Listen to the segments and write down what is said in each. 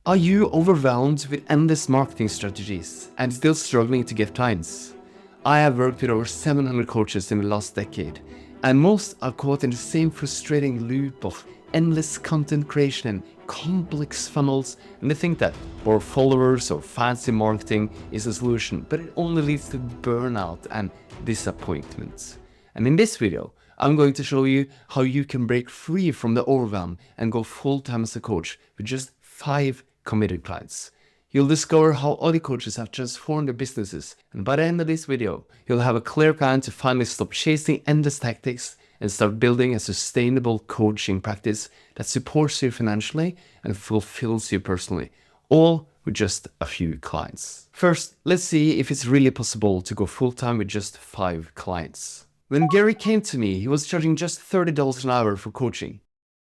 Are you overwhelmed with endless marketing strategies and still struggling to get clients? I have worked with over 700 coaches in the last decade, and most are caught in the same frustrating loop of endless content creation and complex funnels, and they think that more followers or fancy marketing is a solution, but it only leads to burnout and disappointment. And in this video, I'm going to show you how you can break free from the overwhelm and go full-time as a coach with just 5 committed clients. You'll discover how other coaches have transformed their businesses, and by the end of this video, you'll have a clear plan to finally stop chasing endless tactics and start building a sustainable coaching practice that supports you financially and fulfills you personally, all with just a few clients. First, let's see if it's really possible to go full-time with just 5 clients. When Gary came to me, he was charging just $30 an hour for coaching.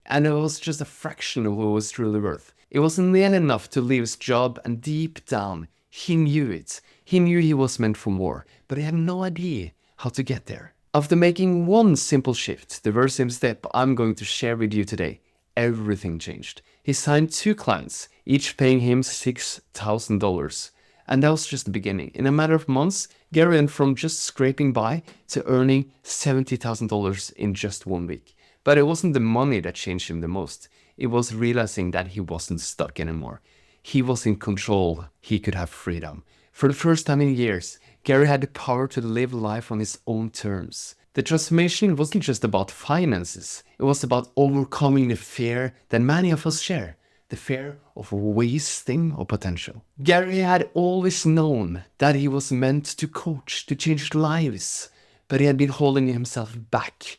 And it was just a fraction of what it was truly worth. It wasn't nearly enough to leave his job, and deep down, he knew it. He knew he was meant for more, but he had no idea how to get there. After making one simple shift, the very same step I'm going to share with you today, everything changed. He signed 2 clients, each paying him $6,000. And that was just the beginning. In a matter of months, Gary went from just scraping by to earning $70,000 in just 1 week. But it wasn't the money that changed him the most. It was realizing that he wasn't stuck anymore. He was in control. He could have freedom. For the first time in years, Gary had the power to live life on his own terms. The transformation wasn't just about finances. It was about overcoming the fear that many of us share. The fear of wasting our potential. Gary had always known that he was meant to coach, to change lives, but he had been holding himself back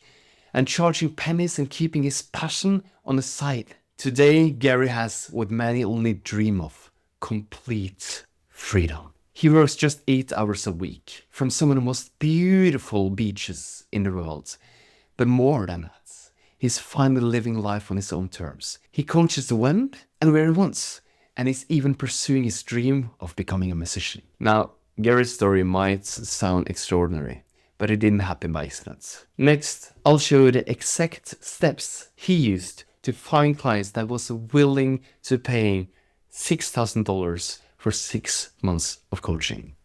and charging pennies and keeping his passion on the side. Today, Gary has what many only dream of: complete freedom. He works just 8 hours a week from some of the most beautiful beaches in the world. But more than that, he's finally living life on his own terms. He coaches when and where he wants, and he's even pursuing his dream of becoming a musician. Now, Gary's story might sound extraordinary, but it didn't happen by accident. Next, I'll show you the exact steps he used to find clients that was willing to pay $6,000 for 6 months of coaching.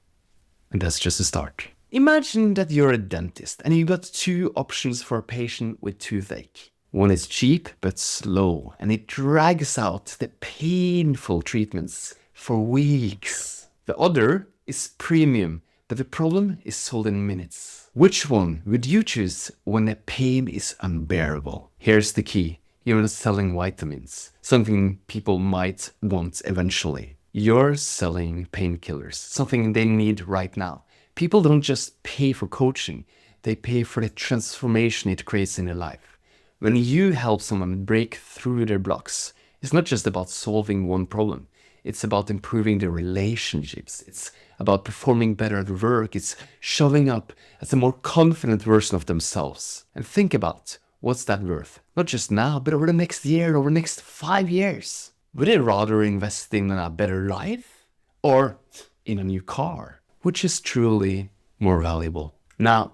And that's just a start. Imagine that you're a dentist and you got 2 options for a patient with toothache. One is cheap but slow, and it drags out the painful treatments for weeks. The other is premium, but the problem is sold in minutes. Which one would you choose when the pain is unbearable? Here's the key. You're not selling vitamins, something people might want eventually. You're selling painkillers, something they need right now. People don't just pay for coaching, they pay for the transformation it creates in their life. When you help someone break through their blocks, it's not just about solving one problem. It's about improving their relationships. It's about performing better at work. It's showing up as a more confident version of themselves. And think about, what's that worth? Not just now, but over the next year, over the next 5 years. Would they rather invest in a better life or in a new car? Which is truly more valuable? Now,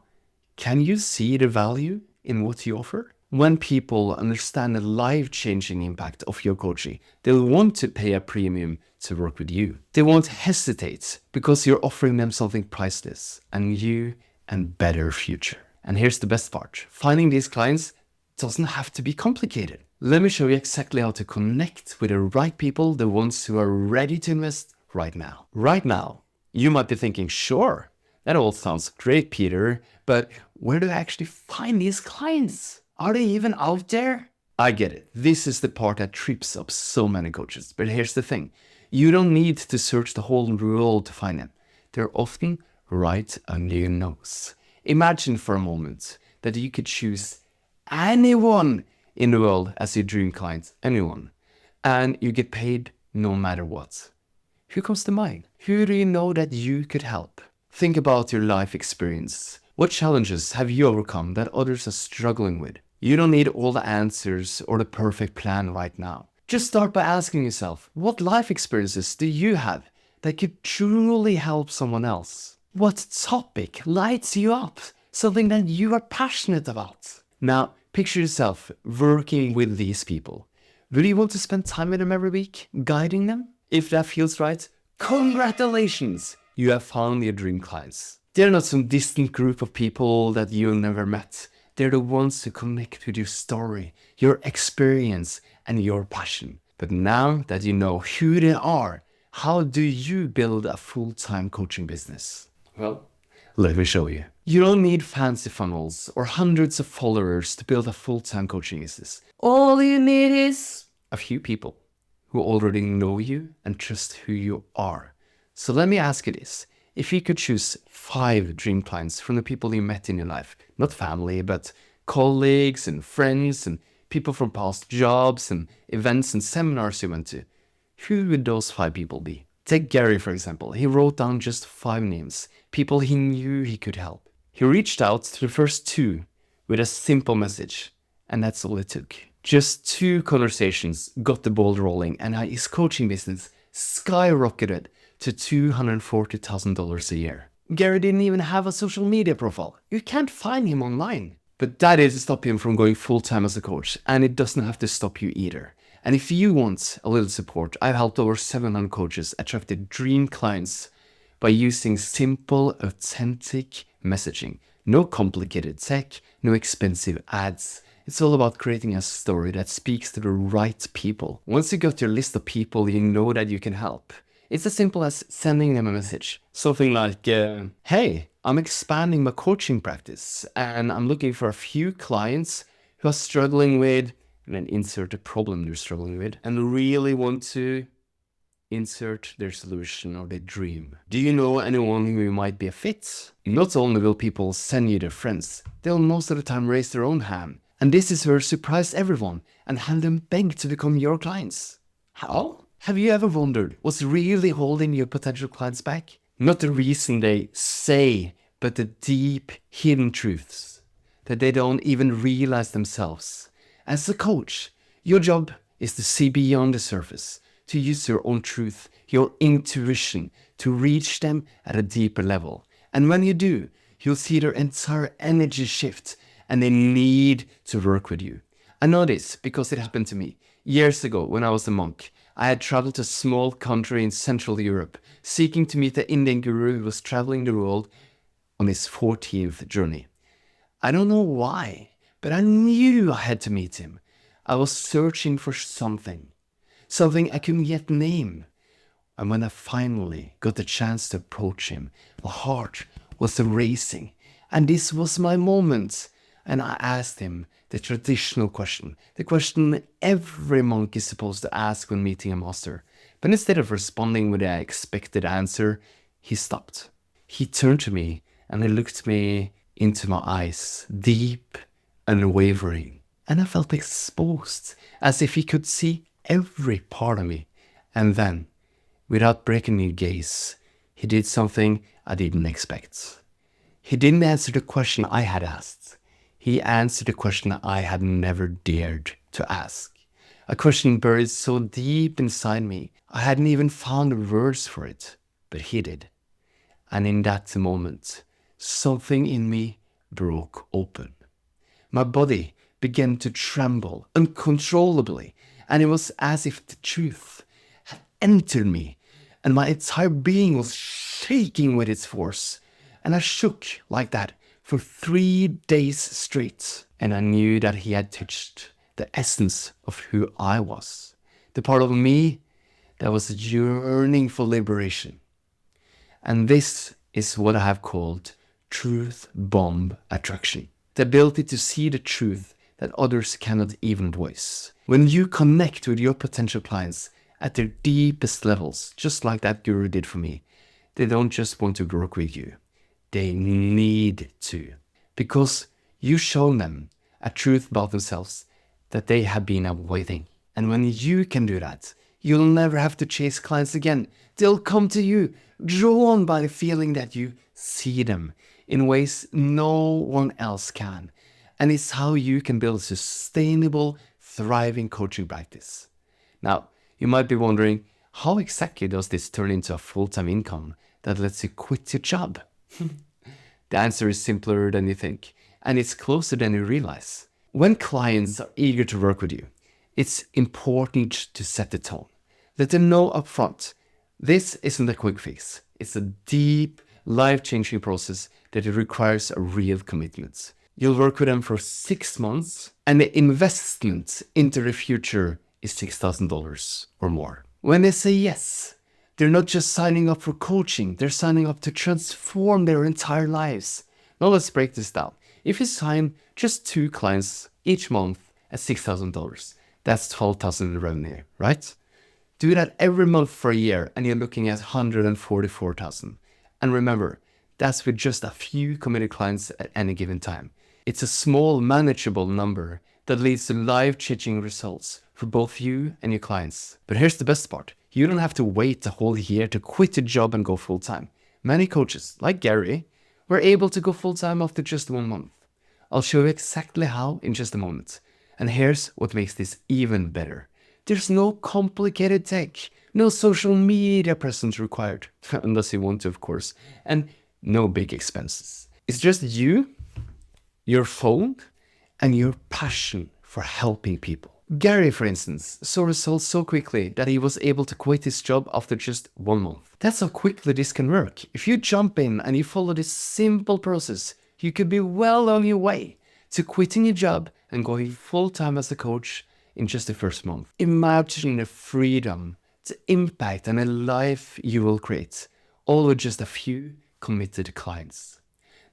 can you see the value in what you offer? When people understand the life-changing impact of your coaching, they'll want to pay a premium to work with you. They won't hesitate because you're offering them something priceless, a new and better future. And here's the best part. Finding these clients doesn't have to be complicated. Let me show you exactly how to connect with the right people, the ones who are ready to invest right now. Right now, you might be thinking, sure, that all sounds great, Peter, but where do I actually find these clients? Are they even out there? I get it. This is the part that trips up so many coaches. But here's the thing. You don't need to search the whole world to find them. They're often right under your nose. Imagine for a moment that you could choose anyone in the world as your dream client, anyone, and you get paid no matter what. Who comes to mind? Who do you know that you could help? Think about your life experience. What challenges have you overcome that others are struggling with? You don't need all the answers or the perfect plan right now. Just start by asking yourself, what life experiences do you have that could truly help someone else? What topic lights you up? Something that you are passionate about. Now, picture yourself working with these people. Would you want to spend time with them every week, guiding them? If that feels right, congratulations! You have found your dream clients. They're not some distant group of people that you never met. They're the ones who connect with your story, your experience, and your passion. But now that you know who they are, how do you build a full-time coaching business? Well, let me show you. You don't need fancy funnels or hundreds of followers to build a full-time coaching business. All you need is a few people who already know you and trust who you are. So let me ask you this. If you could choose 5 dream clients from the people you met in your life, not family, but colleagues and friends and people from past jobs and events and seminars you went to, who would those 5 people be? Take Gary, for example. He wrote down just 5 names, people he knew he could help. He reached out to the first 2 with a simple message, and that's all it took. Just 2 conversations got the ball rolling, and his coaching business skyrocketed to $240,000 a year. Gary didn't even have a social media profile. You can't find him online. But that didn't stop him from going full-time as a coach, and it doesn't have to stop you either. And if you want a little support, I've helped over 700 coaches attract their dream clients by using simple, authentic messaging. No complicated tech, no expensive ads. It's all about creating a story that speaks to the right people. Once you got your list of people you know that you can help, it's as simple as sending them a message. Something like, hey, I'm expanding my coaching practice and I'm looking for a few clients who are struggling with, and then insert the problem they're struggling with, and really want to insert their solution or their dream. Do you know anyone who might be a fit? Not only will people send you their friends, they'll most of the time raise their own hand. And this is where you surprise everyone and have them beg to become your clients. How? Have you ever wondered what's really holding your potential clients back? Not the reason they say, but the deep hidden truths that they don't even realize themselves. As a coach, your job is to see beyond the surface, to use your own truth, your intuition, to reach them at a deeper level. And when you do, you'll see their entire energy shift and they need to work with you. I know this because it happened to me. Years ago, when I was a monk, I had traveled to a small country in Central Europe, seeking to meet the Indian guru who was traveling the world on his 14th journey. I don't know why, but I knew I had to meet him. I was searching for something I couldn't yet name. And when I finally got the chance to approach him, my heart was racing. And this was my moment. And I asked him the traditional question, the question every monk is supposed to ask when meeting a master. But instead of responding with the expected answer, he stopped. He turned to me and he looked me into my eyes, deep and unwavering. And I felt exposed, as if he could see every part of me. And then, without breaking my gaze, he did something I didn't expect. He didn't answer the question I had asked. He answered the question I had never dared to ask. A question buried so deep inside me, I hadn't even found the words for it, but he did. And in that moment, something in me broke open. My body began to tremble uncontrollably, and it was as if the truth had entered me, and my entire being was shaking with its force. And I shook like that for 3 days straight, and I knew that he had touched the essence of who I was, the part of me that was yearning for liberation. And this is what I have called truth bomb attraction, the ability to see the truth that others cannot even voice. When you connect with your potential clients at their deepest levels, just like that guru did for me, they don't just want to work with you, they need to, because you show them a truth about themselves that they have been avoiding. And when you can do that, you'll never have to chase clients again. They'll come to you, drawn by the feeling that you see them in ways no one else can. And it's how you can build a sustainable, thriving coaching practice. Now, you might be wondering, how exactly does this turn into a full-time income that lets you quit your job? The answer is simpler than you think, and it's closer than you realize. When clients are eager to work with you, it's important to set the tone. Let them know upfront, this isn't a quick fix. It's a deep, life-changing process that it requires a real commitment. You'll work with them for 6 months, and the investment into the future is $6,000 or more. When they say yes, they're not just signing up for coaching, they're signing up to transform their entire lives. Now let's break this down. If you sign just 2 clients each month at $6,000, that's $12,000 in revenue, right? Do that every month for a year and you're looking at $144,000. And remember, that's with just a few committed clients at any given time. It's a small, manageable number that leads to life-changing results for both you and your clients. But here's the best part. You don't have to wait a whole year to quit your job and go full-time. Many coaches, like Gary, were able to go full-time after just 1 month. I'll show you exactly how in just a moment. And here's what makes this even better. There's no complicated tech, no social media presence required, unless you want to, of course, and no big expenses. It's just you, your phone, and your passion for helping people. Gary, for instance, saw results so quickly that he was able to quit his job after just 1 month. That's how quickly this can work. If you jump in and you follow this simple process, you could be well on your way to quitting your job and going full-time as a coach in just the first month. Imagine the freedom, the impact, and the life you will create, all with just a few committed clients.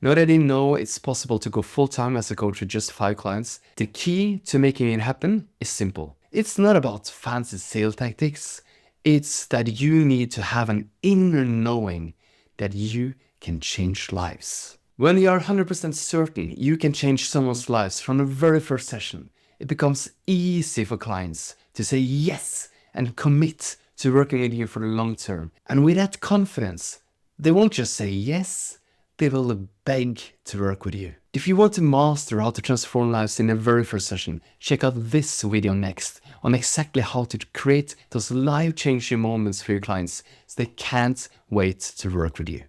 Now that you know it's possible to go full-time as a coach with just 5 clients, the key to making it happen is simple. It's not about fancy sales tactics. It's that you need to have an inner knowing that you can change lives. When you are 100% certain you can change someone's lives from the very first session, it becomes easy for clients to say yes and commit to working with you for the long term. And with that confidence, they won't just say yes, they will beg to work with you. If you want to master how to transform lives in the very first session, check out this video next on exactly how to create those life-changing moments for your clients so they can't wait to work with you.